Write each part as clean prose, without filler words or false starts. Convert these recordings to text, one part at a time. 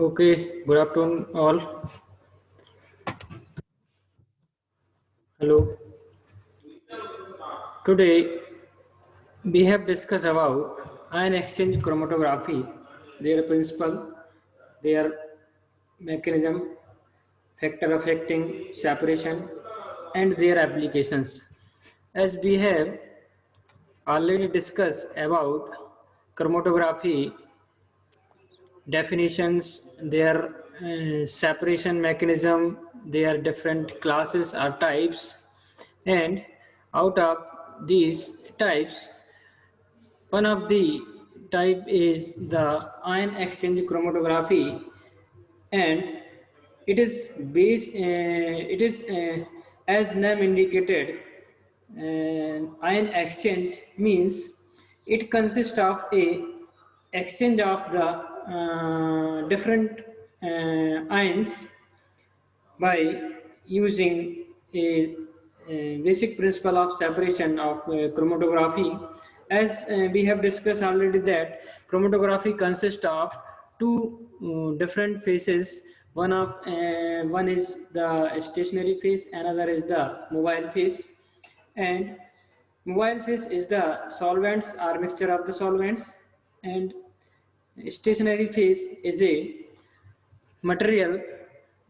Okay, good afternoon all. Hello. Today we have discussed about ion exchange chromatography, their principle, their mechanism, factor affecting separation, and their applications. As we have already discussed about chromatography definitions, their separation mechanism, their different classes or types, and out of these types, one of the type is the ion exchange chromatography, and it is based. It is as name indicated. Ion exchange means it consists of a exchange of the different ions by using a basic principle of separation of chromatography. As we have discussed already that chromatography consists of two different phases. One is the stationary phase, another is the mobile phase. And mobile phase is the solvents or mixture of the solvents, and stationary phase is a material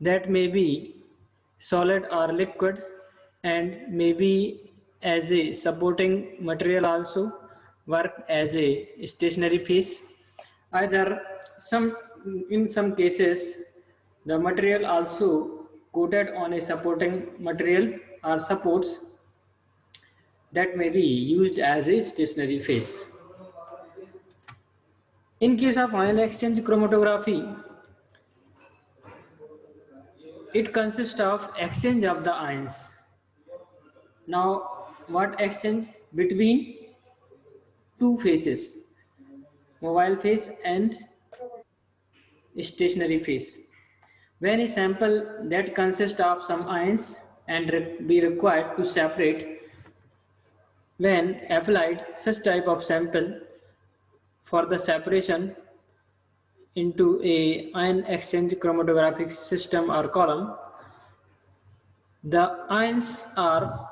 that may be solid or liquid and may be as a supporting material also work as a stationary phase. Either some in some cases the material also coated on a supporting material or supports that may be used as a stationary phase. In case of ion exchange chromatography, it consists of exchange of the ions. Now, what exchange? Between two phases, mobile phase and stationary phase. When a sample that consists of some ions and be required to separate, when applied such type of sample for the separation into a ion exchange chromatographic system or column, the ions are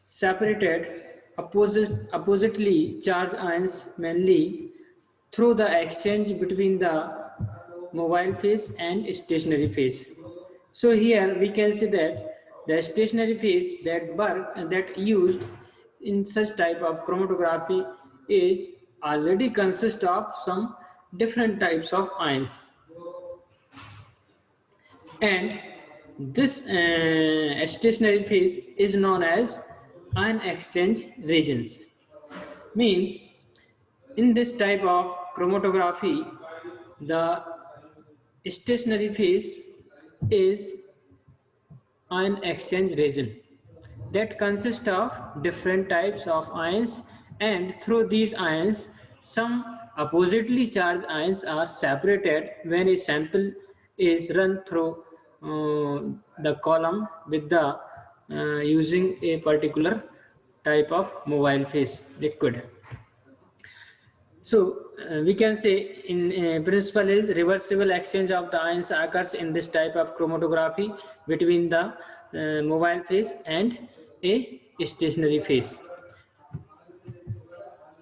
separated oppositely charged ions mainly through the exchange between the mobile phase and stationary phase. So here we can see that the stationary phase that used in such type of chromatography is already consist of some different types of ions, and this stationary phase is known as ion exchange regions. Means in this type of chromatography, the stationary phase is ion exchange region that consists of different types of ions, and through these ions some oppositely charged ions are separated when a sample is run through the column with the using a particular type of mobile phase liquid. So we can say in principle is reversible exchange of the ions occurs in this type of chromatography between the mobile phase and a stationary phase.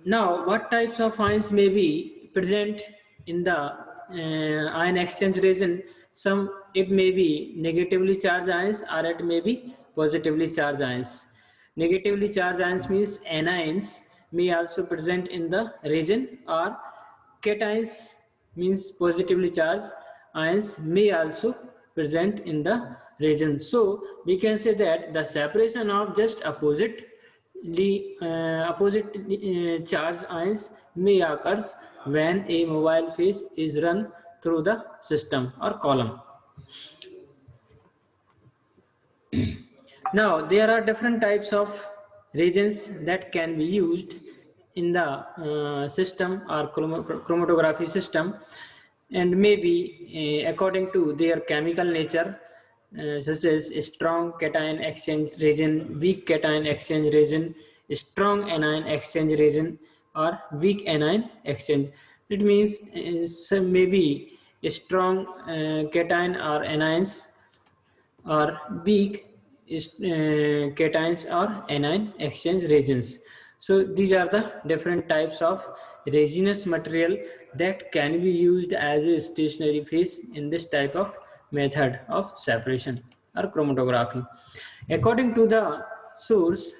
Now, what types of ions may be present in the ion exchange region? Some it may be negatively charged ions or it may be positively charged ions. Negatively charged ions means anions may also present in the region, or cations means positively charged ions may also present in the region. So we can say that the separation of just opposite charged ions may occurs when a mobile phase is run through the system or column. Now there are different types of reagents that can be used in the system or chromatography system, and maybe according to their chemical nature, such as strong cation exchange reagent, weak cation exchange reagent, strong anion exchange reagent, or weak anion exchange. It means some maybe strong cation or anions, or weak cations or anion exchange reagents. So these are the different types of resinous material that can be used as a stationary phase in this type of method of separation or chromatography. According to the source,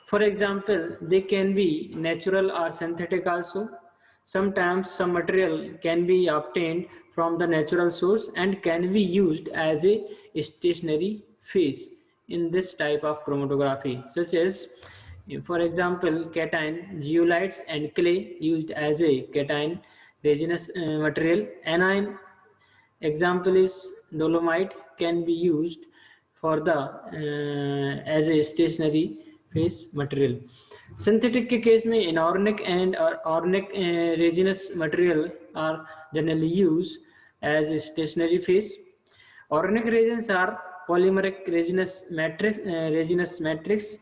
for example, they can be natural or synthetic also. Sometimes some material can be obtained from the natural source and can be used as a stationary phase in this type of chromatography, such as, for example, cation, zeolites and clay used as a cation resinous material. Anion example is dolomite, can be used for the as a stationary phase material. Synthetic के case में inorganic and organic resinous material are generally used as a stationary phase. Organic reagents are polymeric resinous matrix.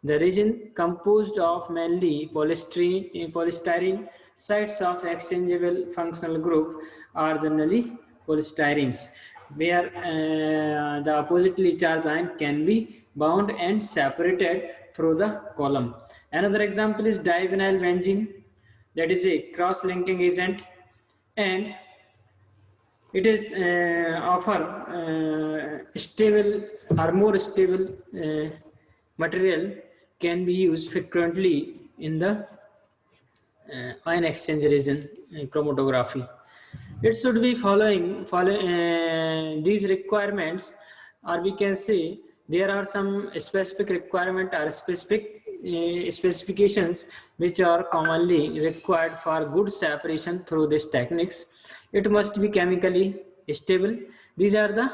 The resin composed of mainly polystyrene sites of exchangeable functional group are generally polystyrenes, where the oppositely charged ion can be bound and separated through the column. Another example is divinyl benzene, that is a cross-linking agent, and it is offer stable or more stable material, can be used frequently in the ion exchange region chromatography. It should be following these requirements, or we can say there are some specific requirement or specific specifications which are commonly required for good separation through these techniques. It must be chemically stable. These are the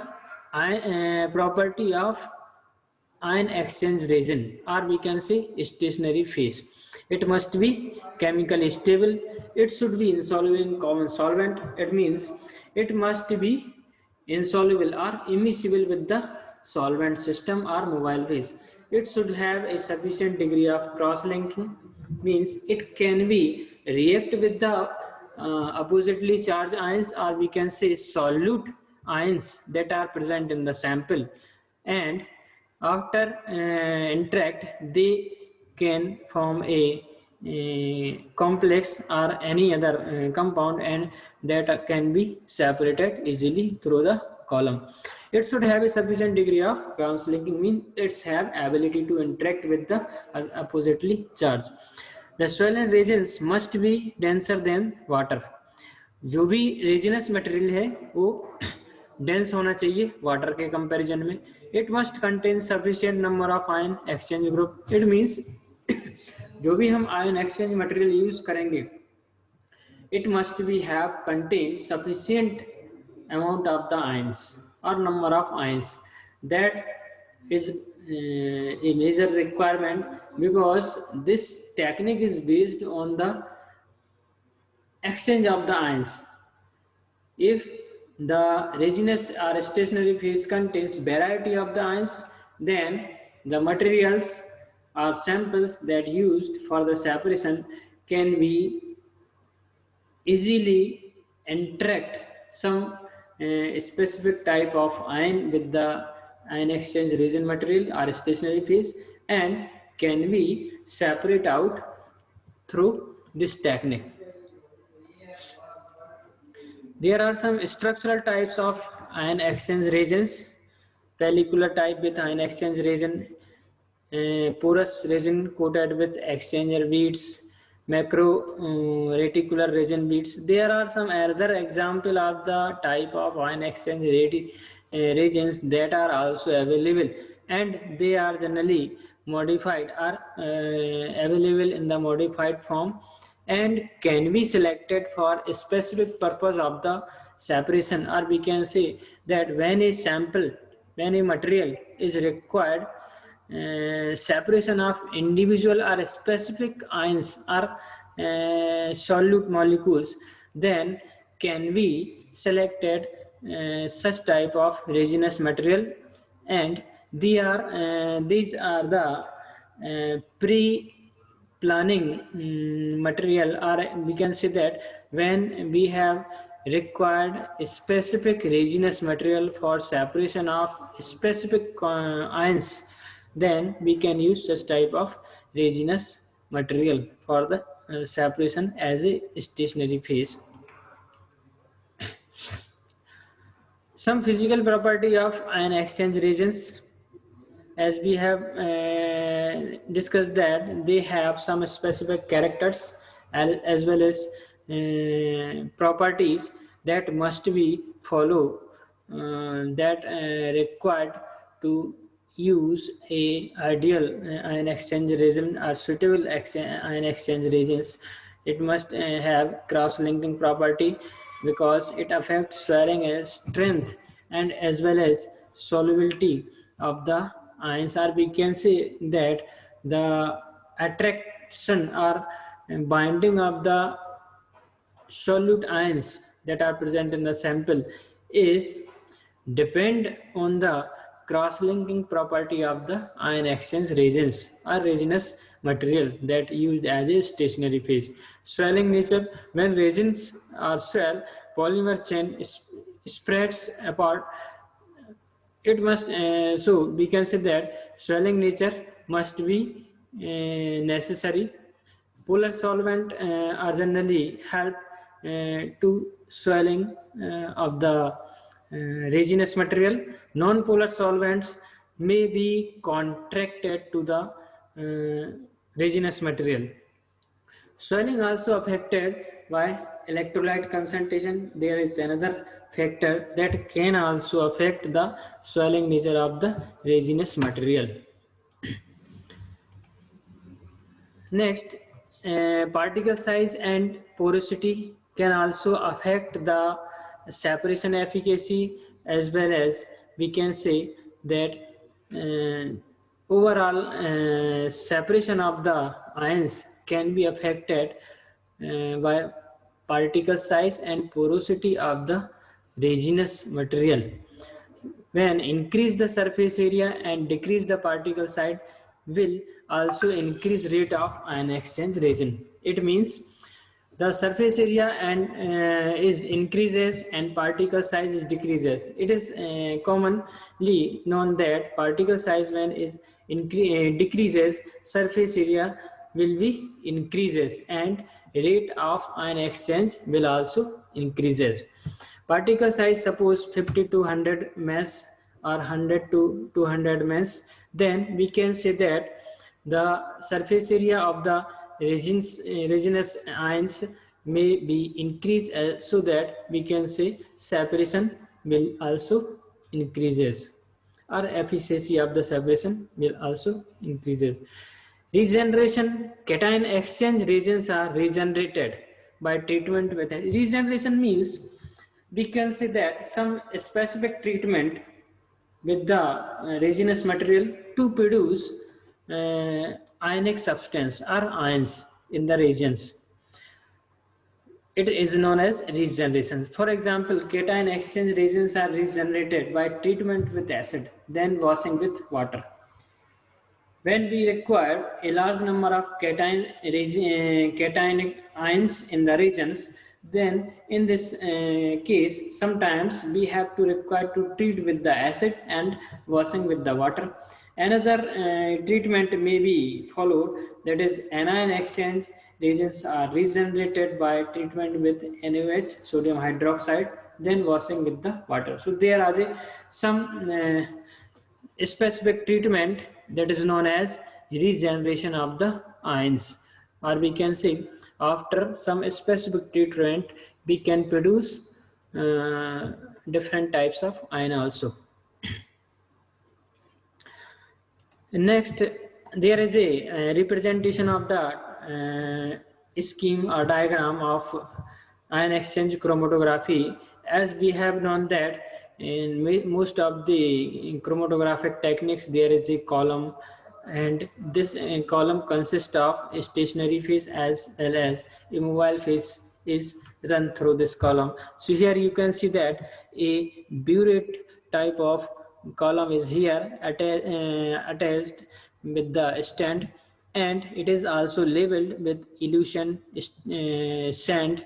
property of ion exchange resin, or we can say stationary phase. It must be chemically stable. It should be insoluble in common solvent. It means it must be insoluble or immiscible with the solvent system or mobile phase. It should have a sufficient degree of cross-linking, means it can be react with the oppositely charged ions, or we can say solute ions that are present in the sample, and after interact they can form a complex or any other compound, and that can be separated easily through the column. It should have a sufficient degree of cross-linking, means it's have ability to interact with the oppositely charged. The swollen reagents must be denser than water. जो भी resinous material है वो dense होना चाहिए water के comparison में. It must contain sufficient number of ion exchange group. It means जो भी हम आयन एक्सचेंज मटेरियल यूज करेंगे, it must be have contain sufficient amount of the ions or number of ions. That is a major requirement, because this technique is based on the exchange of the ions. If the resinous or stationary phase contains variety of the ions, then the materials or samples that used for the separation can be easily interact some specific type of ion with the ion exchange resin material or stationary phase, and can be separate out through this technique. There are some structural types of ion exchange reagents. Pellicular type with ion exchange resin, porous resin coated with exchanger beads, macro reticular resin beads. There are some other example of the type of ion exchange reagents that are also available, and they are generally modified or available in the modified form, and can be selected for a specific purpose of the separation. Or we can say that when a material is required separation of individual or specific ions or solute molecules, then can be selected such type of resinous material, and these are the pre-planning material, or we can say that when we have required a specific resinous material for separation of specific ions, then we can use such type of resinous material for the separation as a stationary phase. Some physical property of ion exchange regions, as we have discussed, that they have some specific characters as well as properties that must be follow, that required to use a ideal ion exchange region or suitable ion exchange regions. It must have cross-linking property because it affects swelling strength and as well as solubility of the ions, or we can say that the attraction or binding of the solute ions that are present in the sample is depend on the cross-linking property of the ion exchange reagents or resinous material that used as a stationary phase. Swelling nature: when reagents are swell, polymer chain spreads apart. It must so we can say that swelling nature must be necessary. Polar solvent are generally help to swelling of the resinous material. Non-polar solvents may be contracted to the resinous material. Swelling also affected by electrolyte concentration. There is another factor that can also affect the swelling nature of the resinous material. Next, particle size and porosity can also affect the separation efficacy, as well as we can say that overall separation of the ions can be affected by particle size and porosity of the resinous material. When increase the surface area and decrease the particle size will also increase rate of ion exchange region. It means the surface area and is increases and particle size is decreases. It is commonly known that particle size when is decreases, surface area will be increases and rate of ion exchange will also increases. Particle size, suppose 50 to 100 mass or 100 to 200 mass, then we can say that the surface area of the resinous ions may be increased, so that we can say separation will also increases, or efficiency of the separation will also increases. Regeneration: cation exchange regions are regenerated by treatment with regeneration means we can say that some specific treatment with the resinous material to produce ionic substance or ions in the regions. It is known as regeneration. For example, cation exchange regions are regenerated by treatment with acid, then washing with water. When we require a large number of cationic ions in the regions, then in this case, sometimes we have to require to treat with the acid and washing with the water. Another treatment may be followed, that is anion exchange regions are regenerated by treatment with NaOH, sodium hydroxide, then washing with the water. So there are some specific treatment that is known as regeneration of the ions, or we can say after some specific treatment we can produce different types of ion also. Next, there is a representation of the scheme or diagram of ion exchange chromatography. As we have known that in most of the chromatographic techniques there is a column, and this column consists of a stationary phase as well as a mobile phase is run through this column. So here you can see that a burette type of column is here attached with the stand, and it is also labeled with elution sand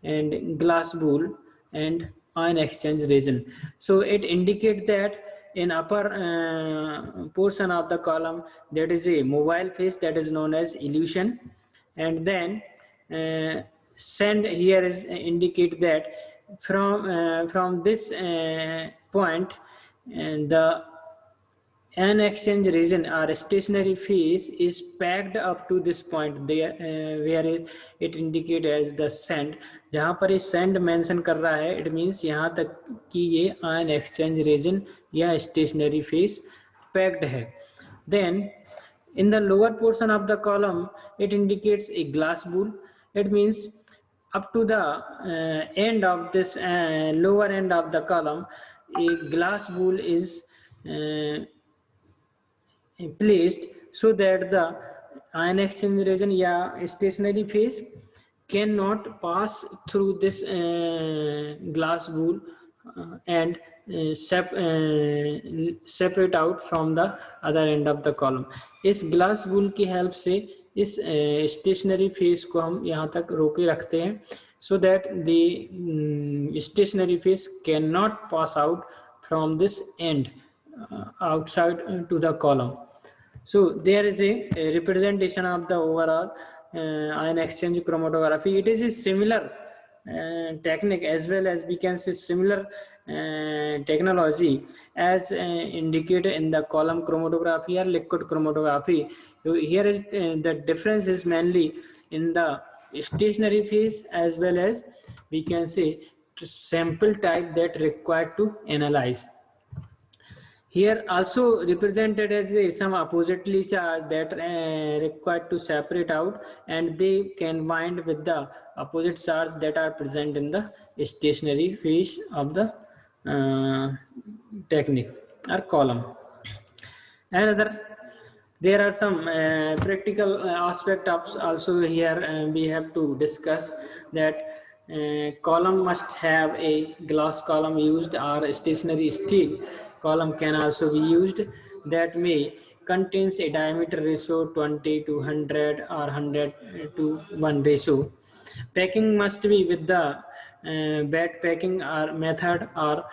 and glass bowl. and ion exchange region. So it indicates that in upper portion of the column there is a mobile phase that is known as elution, and then send here is indicate that from this point, and the an exchange region or stationary phase is packed up to this point there, where it indicate as the send. जहाँ पर ये send mention कर रहा है, it means यहाँ तक कि ये ion exchange region या stationary phase packed है. Then in the lower portion of the column it indicates a glass bowl. It means up to the end of this lower end of the column, a glass bowl is placed so that the ion exchange region या stationary phase cannot pass through this glass bowl and separate out from the other end of the column. इस glass bowl की help से इस stationary phase को हम यहाँ तक रोके रखते हैं, so that the stationary phase cannot pass out from this end outside to the column. So there is a representation of the overall ion exchange chromatography. It is a similar technique, as well as we can say similar technology as indicated in the column chromatography or liquid chromatography. So here is the difference is mainly in the stationary phase, as well as we can say sample type that required to analyze. Here also represented as some oppositely charge that required to separate out, and they can bind with the opposite charge that are present in the stationary phase of the technique or column. Another, there are some practical aspect of also here we have to discuss that column must have a glass column used, or stationary steel column can also be used, that may contains a diameter ratio 20 to 100 or 100 to 1 ratio. Packing must be with the bed packing or method, or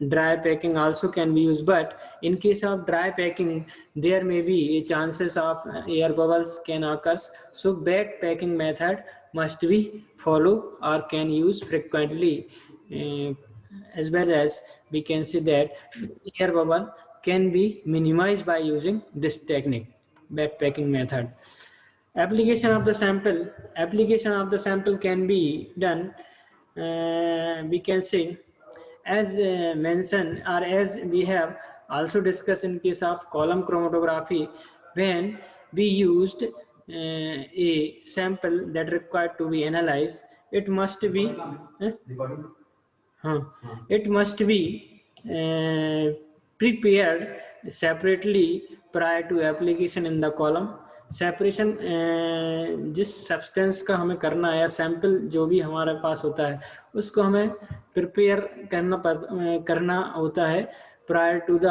dry packing also can be used, but in case of dry packing there may be a chances of air bubbles can occur, so bed packing method must be follow or can use frequently, as well as we can see that air bubble can be minimized by using this technique, bed packing method. Application of the sample can be done, we can say, as mentioned, or as we have also discussed in case of column chromatography, when we used a sample that required to be analyzed, it must be it must be prepared separately prior to application in the column. Separation जिस substance का हमें करना है, या sample जो भी हमारे पास होता है उसको हमें प्रिपेयर करना होता है prior to the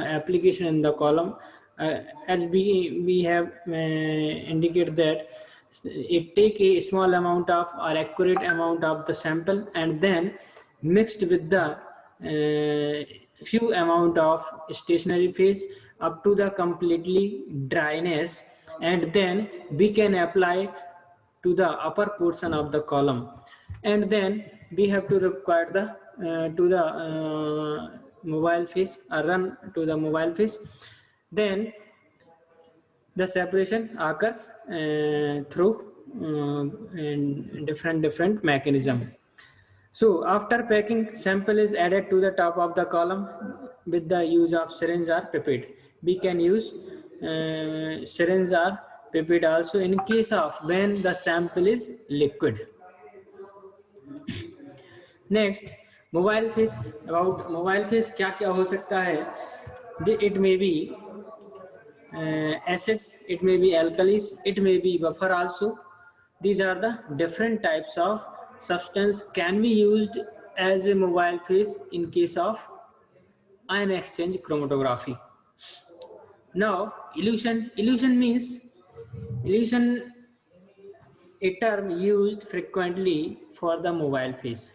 application in the column. As we have indicated that it take a small amount of or accurate amount of the sample, and then mixed with the few amount of stationary phase up to the completely dryness, and then we can apply to the upper portion of the column, and then we have to require the to the mobile phase, run to the mobile phase. Then the separation occurs through different mechanism. So after packing, sample is added to the top of the column with the use of syringe or pipette. We can use syringe or pipette also in case of when the sample is liquid. Next, mobile phase. About mobile phase क्या क्या हो सकता है? It may be acids, it may be alkalis, it may be buffer also. These are the different types of substance can be used as a mobile phase in case of ion exchange chromatography. Now elution means elution, a term used frequently for the mobile phase.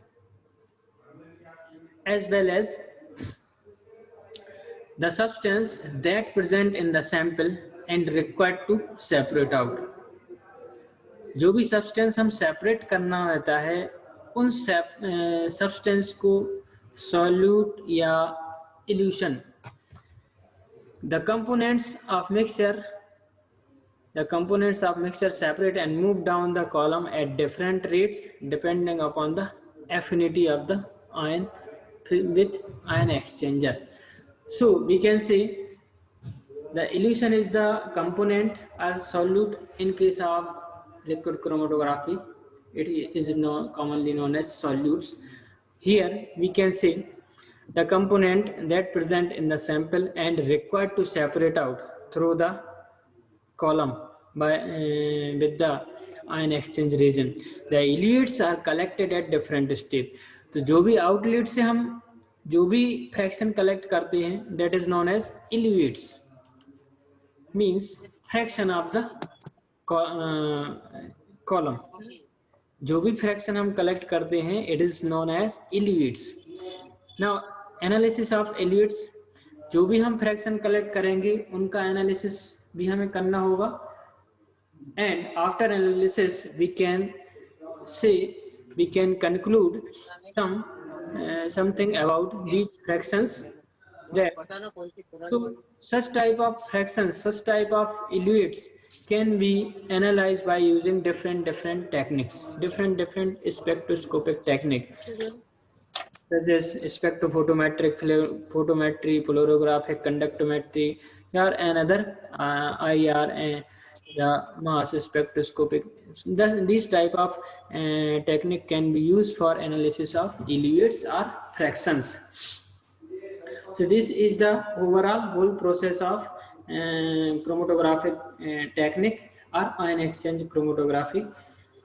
as well as the substance that present in the sample and required to separate out. जो भी substance हम separate करना रहता है उन substance को solute या evolution, the components of mixture separate and move down the column at different rates depending upon the affinity of the ion with ion exchanger. So we can say the elution is the component or solute in case of liquid chromatography. It is commonly known as solutes. Here we can say the component that present in the sample and required to separate out through the column by with the ion exchange region. The eluates are collected at different step. तो जो भी outlet से हम जो भी fraction collect करते हैं that is known as eluates, means fraction of the column. जो भी फ्रैक्शन हम कलेक्ट करते हैं it is known as eluates. Now analysis of eluates, जो भी हम फ्रैक्शन कलेक्ट करेंगे उनका एनालिसिस भी हमें करना होगा, and after analysis we can conclude something about these fractions. That so such type of fractions, such type of eluates can be analyzed by using different techniques, different spectroscopic technique, such as spectrophotometry, polarigraphic conductometry, or another IR, mass spectroscopic. These type of technique can be used for analysis of eluates or fractions. So this is the overall whole process of chromatographic technique or ion exchange chromatography.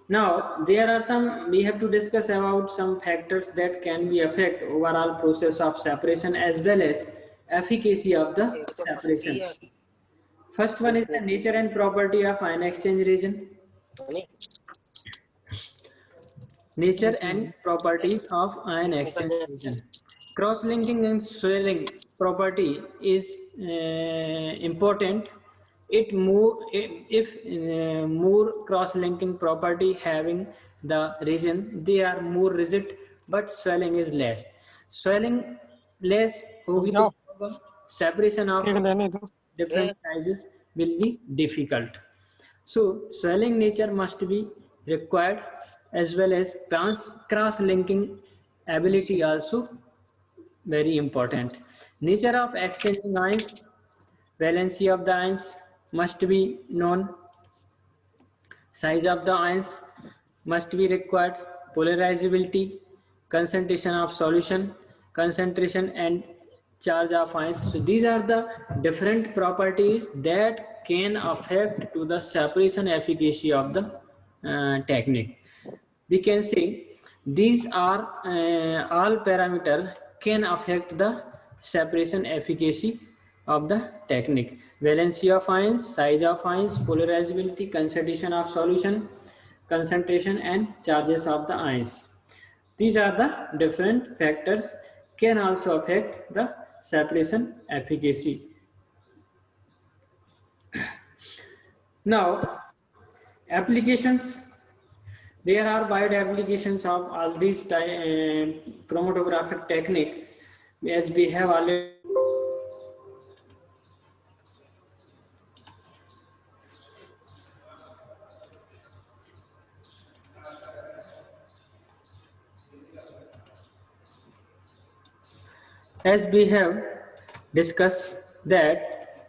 Now there are some, we have to discuss about some factors that can be affect overall process of separation as well as efficacy of the separation. First one is the nature and property of ion exchange region. Nature and properties of ion exchange region. Cross-linking and swelling property is important. If more cross-linking property having the region, they are more rigid, but swelling is less. Swelling less होगी तो separation of different sizes will be difficult. So swelling nature must be required, as well as cross-linking ability also very important. Nature of exchanging ions, valency of the ions must be known, size of the ions must be required, polarizability, concentration of solution, concentration and charge of ions. So these are the different properties that can affect to the separation efficacy of the technique. We can say these are all parameters can affect the separation efficacy of the technique. Valency of ions, size of ions, polarizability, concentration of solution, concentration and charges of the ions. These are the different factors can also affect the separation efficacy. Now applications. There are wide applications of all these chromatographic technique, as we have already. As we have discussed that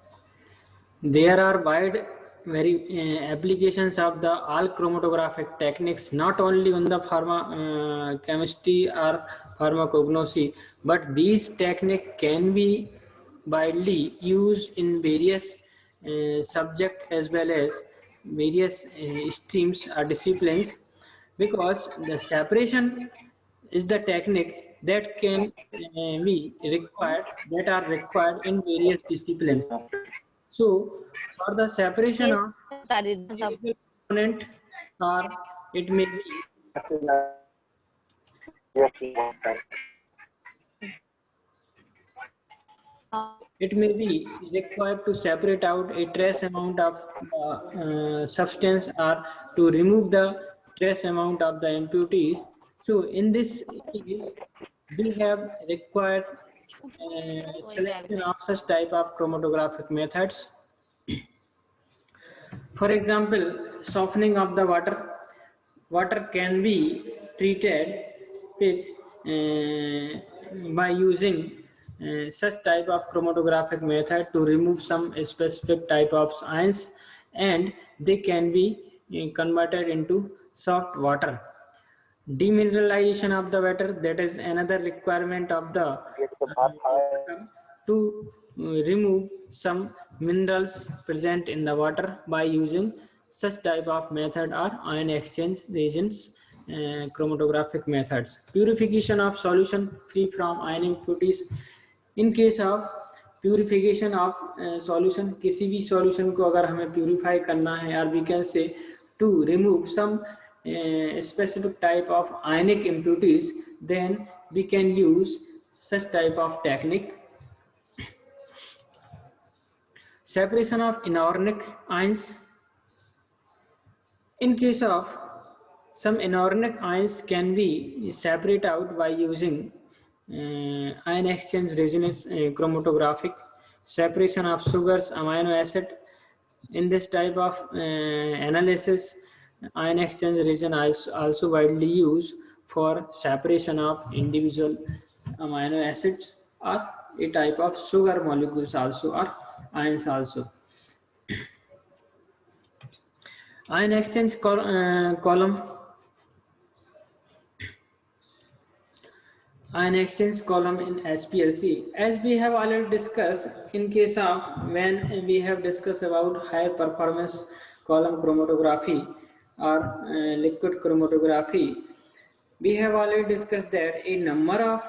there are wide applications of the all chromatographic techniques, not only on the chemistry or pharmacognosy, but these techniques can be widely used in various subjects as well as various streams or disciplines, because the separation is the technique that can be required, that are required in various disciplines. So for the separation of component, or it may be It may be required to separate out a trace amount of substance or to remove the trace amount of the impurities. So in this case, we have required selection of such type of chromatographic methods. For example, softening of the water. Water can be treated with by using such type of chromatographic method to remove some specific type of ions, and they can be converted into soft water. Demineralization of the water, that is another requirement of the water to remove some minerals present in the water by using such type of method or ion exchange reagents, chromatographic methods. Purification of solution free from ion impurities. In case of purification of solution, किसी भी solution को अगर हमें purify करना है, और we can say to remove some specific type of ionic impurities, then we can use such type of technique. Separation of inorganic ions. In case of some inorganic ions can be separated out by using ion exchange resonance chromatographic. Separation of sugars, amino acid. In this type of analysis, ion exchange reagent is also widely used for separation of individual amino acids or a type of sugar molecules also, or ions also. Ion exchange column. Ion exchange column in HPLC, as we have already discussed in case of when we have discussed about high performance column chromatography or liquid chromatography, we have already discussed that a number of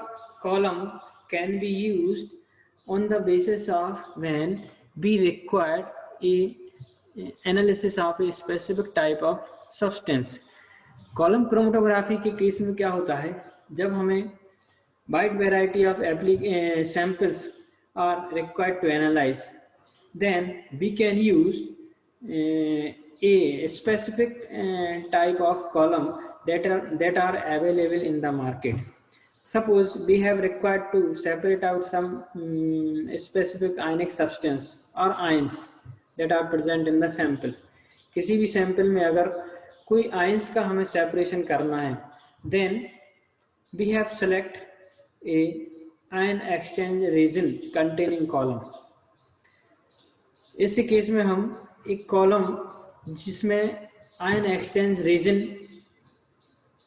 column can be used on the basis of when we require a analysis of a specific type of substance. Column chromatography के case में क्या होता है, जब हमें wide variety of samples are required to analyze, then we can use a specific type of column that are available in the market. Suppose we have required to separate out some specific ionic substance or ions that are present in the sample. किसी भी sample में अगर कोई ions का हमें separation करना है, then we have select a ion exchange reagent containing column. इस केस में हम एक कॉलम जिसमें ion exchange reagent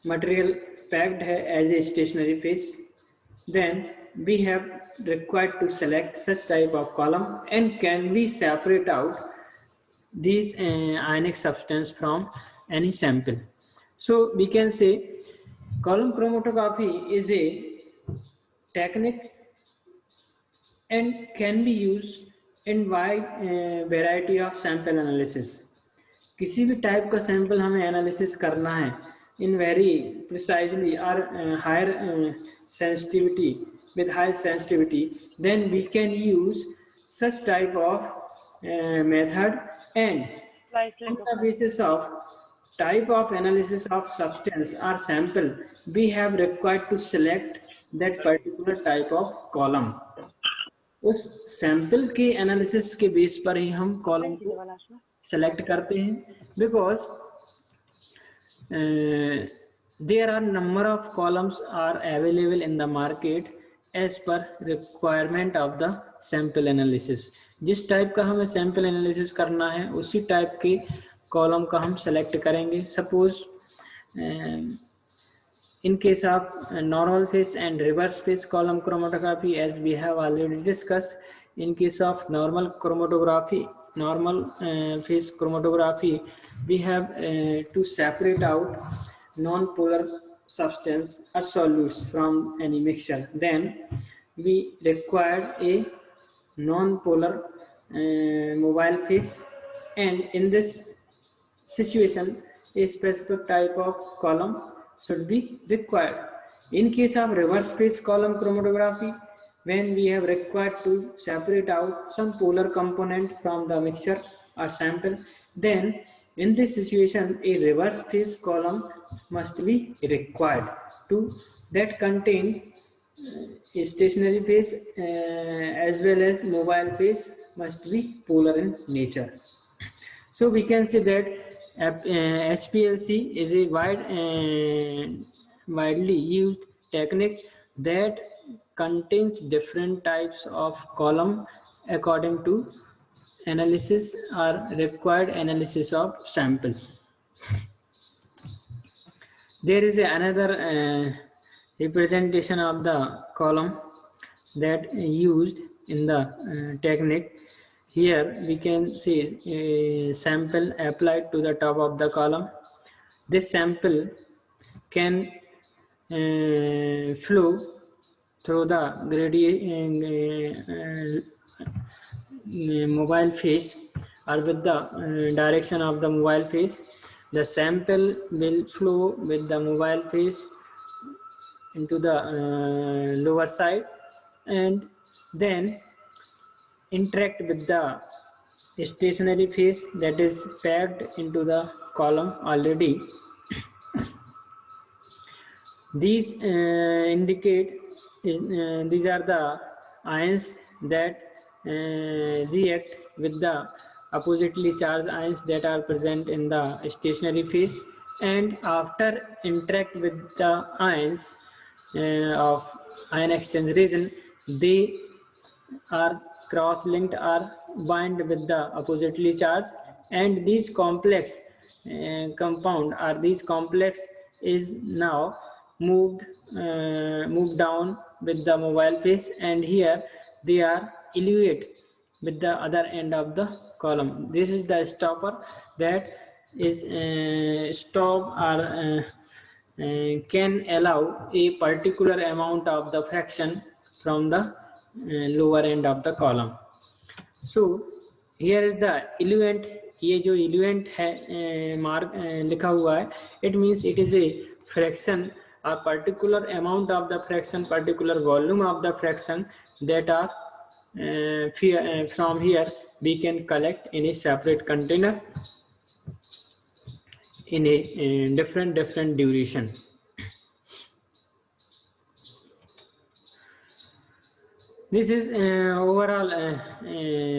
material packed है as a stationary phase, then we have required to select such type of column and can we separate out these ionic substance from any sample. So we can say column chromatography is a technique and can be used in wide variety of sample analysis. किसी भी type का sample हमें analysis करना है in very precisely or higher sensitivity, with high sensitivity, then we can use such type of method, and on the basis of type of analysis of substance or sample, we have required to select that particular type of column. उस sample के analysis के base पर ही हम column को select करते हैं, because there are number of columns are available in the market as per requirement of the sample analysis. जिस टाइप का हमें सैंपल एनालिसिस करना है उसी टाइप के कॉलम का हम सेलेक्ट करेंगे. Suppose in case of normal phase and reverse phase column chromatography, as we have already discussed, in case of normal chromatography, normal phase chromatography, we have to separate out non-polar substance or solutes from any mixture. Then we require a non-polar mobile phase, and in this situation a specific type of column should be required. In case of reverse phase column chromatography, when we have required to separate out some polar component from the mixture or sample, then in this situation a reverse phase column must be required to that contain stationary phase as well as mobile phase must be polar in nature. So we can say that HPLC is a widely used technique that contains different types of column according to analysis or required analysis of samples. There is another representation of the column that used in the technique. Here we can see a sample applied to the top of the column. This sample can flow through the mobile phase or with the direction of the mobile phase. The sample will flow with the mobile phase into the lower side and then interact with the stationary phase that is packed into the column already. These indicate these are the ions that react with the oppositely charged ions that are present in the stationary phase, and after interact with the ions of ion exchange region, they are cross-linked or bind with the oppositely charged, and these complex compound or these complex is now moved down with the mobile phase, and here they are elevate with the other end of the column. This is the stopper that is stop or can allow a particular amount of the fraction from the lower end of the column. So here is the eluent. ये जो eluent है mark लिखा हुआ है, it means it is a fraction, a particular amount of the fraction, particular volume of the fraction that are from here we can collect in a separate container in a different duration. This is overall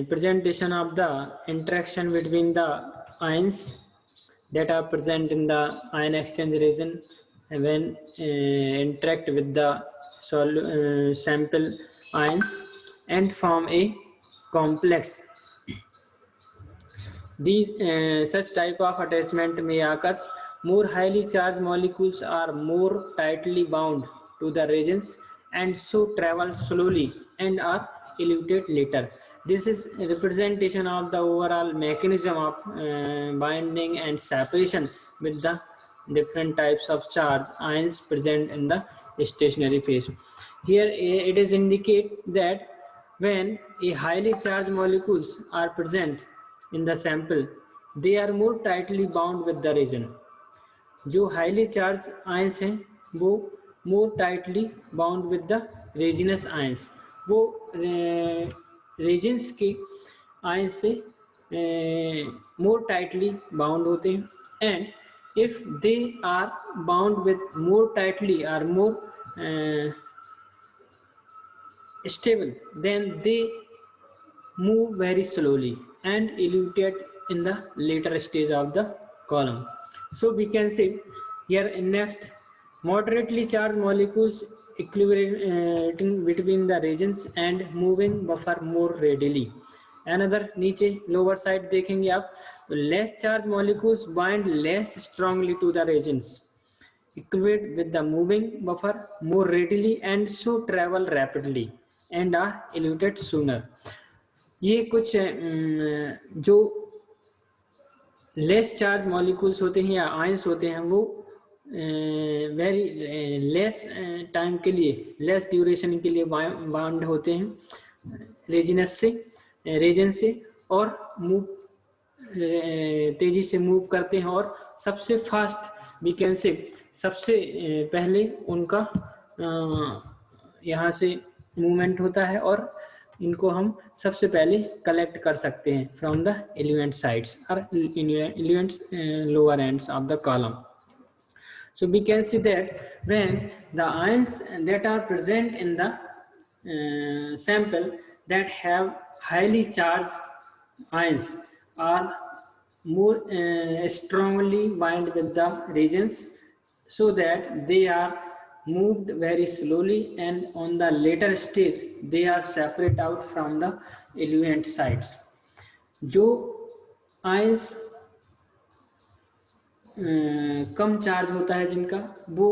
presentation of the interaction between the ions that are present in the ion exchange region when interact with the sample ions and form a complex. These such type of attachment may occurs. More highly charged molecules are more tightly bound to the regions and so travel slowly and are eluted later. This is a representation of the overall mechanism of binding and separation with the different types of charge ions present in the stationary phase. Here it is indicate that when a highly charged molecules are present in the sample, they are more tightly bound with the region. जो highly charged ions हैं वो more tightly bound with the resinous ions. वो regions के ions से more tightly bound होते हैं, and if they are bound with more tightly or more stable, then they move very slowly and eluted in the later stage of the column. So we can say here in next, moderately charged molecules equilibrating between the regions and moving buffer more readily. Another नीचे lower side देखेंगे आप, less charged molecules bind less strongly to the regions, equate with the moving buffer more readily and so travel rapidly and are eluted sooner. ये कुछ जो less charge molecules होते हैं या ions होते हैं वो वेरी लेस टाइम के लिए, लेस ड्यूरेशन के लिए बाउंड होते हैं रेजिनस से रीजन से और मूव तेजी से मूव करते हैं और सबसे फास्ट वी कैन से सबसे पहले उनका यहाँ से मूवमेंट होता है और इनको हम सबसे पहले कलेक्ट कर सकते हैं फ्रॉम द एलिमेंट साइड्स और elements lower ends of the column. So we can see that when the ions that are present in the sample that have highly charged ions are more strongly bind with the regions, so that they are moved very slowly, and on the later stage they are separate out from the eluent sites. जो ions कम charge होता है जिनका, वो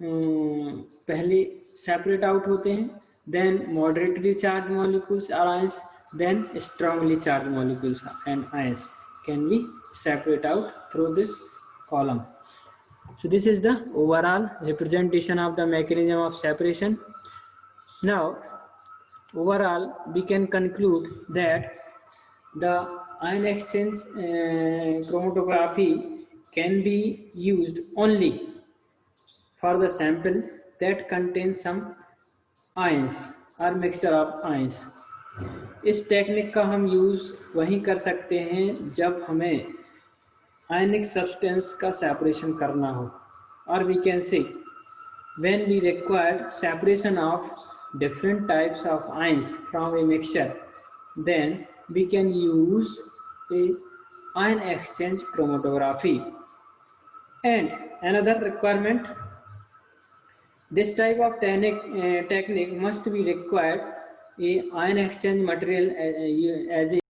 पहले separate out होते हैं, then moderately charge molecules और ions, then strongly charge molecules and ions can be separate out through this column. So this is the overall representation of the mechanism of separation. Now overall we can conclude that the ion exchange chromatography can be used only for the sample that contains some ions or mixture of ions. इस technique का हम use वहीं कर सकते हैं जब हमें आयनिक substance का सेपरेशन करना हो, और we can say when we require separation of different types of ions from a mixture, then we can use a ion exchange chromatography. And another requirement, this type of technique must be required a ion exchange material as a